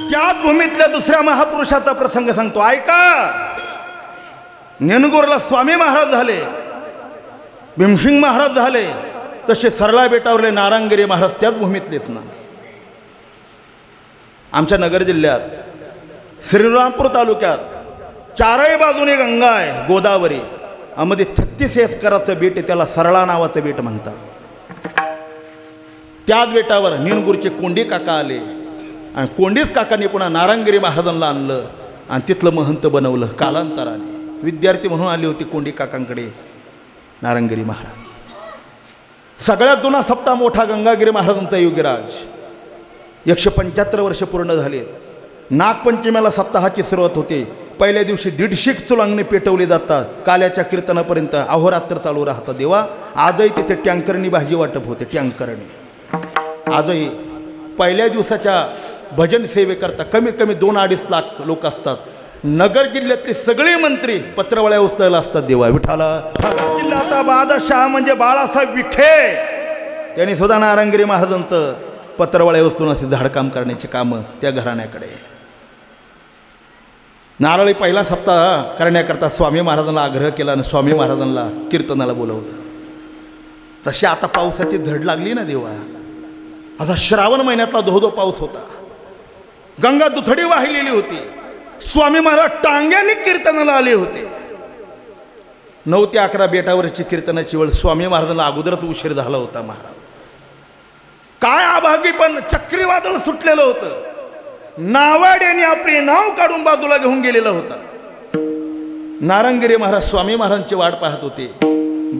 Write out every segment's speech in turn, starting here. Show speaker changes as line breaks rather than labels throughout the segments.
त्याच भूमीतल्या दुसऱ्या महापुरुषाचा प्रसंग सांगतो, ऐका. नेनगुरला स्वामी महाराज झाले, भीमसिंग महाराज झाले, तसे सरला बेटावरले नारायणगिरी महाराज त्याच भूमीतलेच ना. आमच्या नगर जिल्ह्यात श्रीरामपूर तालुक्यात चारही बाजूने गंगा आहे, गोदावरी. मध्ये 36 एकराचं बेट आहे, त्याला सरळा नावाचं बेट म्हणतात. त्याच बेटावर निनगुरचे कोंडी काका आले आणि कोंडीच काकांनी पुन्हा नारायणगिरी महाराजांना आणलं आणि तिथलं महंत बनवलं. कालांतराने विद्यार्थी म्हणून आली होती कोंडी काकांकडे नारायणगिरी महाराज. सगळ्यात जुना सप्ताह मोठा गंगागिरी महाराजांचा योगीराज. 175 वर्ष पूर्ण झाले. नागपंचमीला सप्ताहाची सुरुवात होते. पहिल्या दिवशी 150 चुलांगणे पेटवले जातात. काल्याच्या कीर्तनापर्यंत अहोरात्र चालू राहतात. देवा आजही तिथे टँकरनी भाजी वाटप होते. टँकरने आजही पहिल्या दिवसाच्या भजन सेवेकरता कमीत कमी 2-2.5 लाख लोक असतात. नगर जिल्ह्यातले सगळे मंत्री पत्रवळ्या उचलायला असतात. देवा विठाला. जिल्ह्याचा बादशाह म्हणजे बाळासाहेब विखे, त्यांनी सुद्धा नारायणगिरी महाराजांचं पत्रवळ्या उचलून असे झाडकाम करण्याची कामं त्या घराण्याकडे. नारळी पहिला सप्ताह करण्याकरता स्वामी महाराजांना आग्रह केला आणि स्वामी महाराजांना कीर्तनाला बोलवलं. तशी आता पावसाची झड लागली ना देवा. असा श्रावण महिन्यातला धोधो पाऊस होता. गंगा दुथडी वाहिलेली होती. स्वामी महाराज टांग्याने कीर्तनाला आले होते. 9 ते 11 बेटावरची कीर्तनाची वेळ. स्वामी महाराजांना अगोदरच उशीर झाला होता. महाराज काय अभागी, पण चक्रीवादळ सुटलेलं होतं. नावाड्याने आपले नाव काढून बाजूला घेऊन गेलेला होता. नारायणगिरी महाराज स्वामी महाराजांची वाट पाहत होते.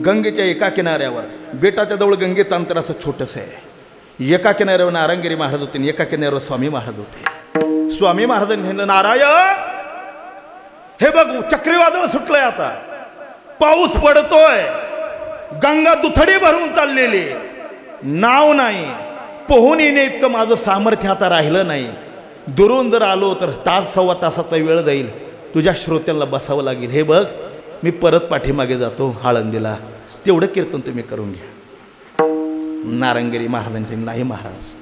गंगेच्या एका किनाऱ्यावर, बेटाच्या जवळ गंगेचं अंतर असं छोटंसं आहे. एका किनाऱ्यावर नारायणगिरी महाराज होते आणि एका किनाऱ्यावर स्वामी महाराज होते. स्वामी महाराजांनी म्हणलं, नारायण हे बघू चक्रीवादळ सुटलंय, आता पाऊस पडतोय, गंगा दुथडी भरून चाललेली, नाव नाही, पोहून येणे इतकं माझं सामर्थ्य आता राहिलं नाही. दुरून जर आलो तर 1-1.25 तासाचा वेळ जाईल. तुझ्या श्रोत्यांना बसावं लागेल. हे बघ मी परत पाठीमागे जातो आळंदीला, तेवढं कीर्तन तुम्ही करून घ्या. नारायणगिरी महाराजांचे, नाही महाराज,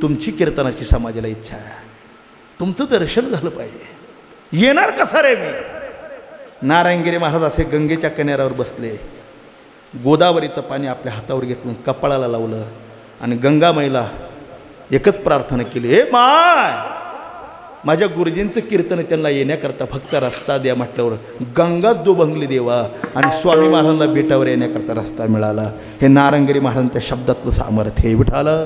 तुमची कीर्तनाची समाजाला इच्छा आहे, तुमचं दर्शन झालं पाहिजे. येणार कसा रे मी. नारायणगिरी महाराज असे गंगेच्या किनाऱ्यावर बसले. गोदावरीचं पाणी आपल्या हातावर घेतलं, कपाळाला लावलं आणि गंगामाईला एकच प्रार्थना केली, हे माय, माझ्या गुरुजींचं कीर्तन त्यांना येण्याकरता फक्त रस्ता द्या म्हटल्यावर गंगाच दुभंगली देवा आणि स्वामी महाराजांना बेटावर येण्याकरता रस्ता मिळाला. हे नारायणगिरी महाराजांच्या शब्दातलं सामर्थ्य हे विठालं.